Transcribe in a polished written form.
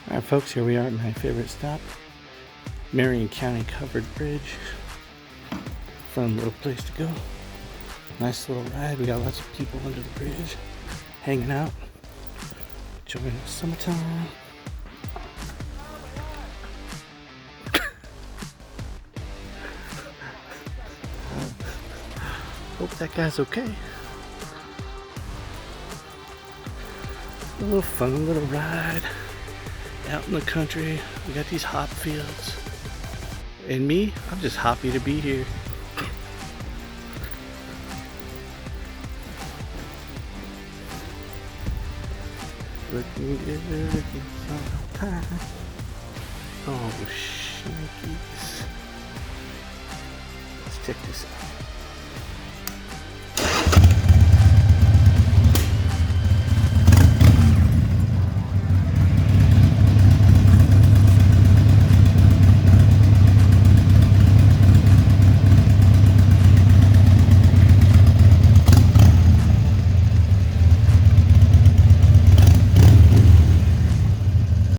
Alright folks, here we are at my favorite stop, Marion County Covered Bridge. Fun little place to go. Nice little ride. We got lots of people under the bridge, hanging out, enjoying the summertime. Hope that guy's okay. A little fun little ride out in the country. We got these hop fields. And me, I'm just happy to be here. Looking good in summertime. Oh, shankies. Let's check this out.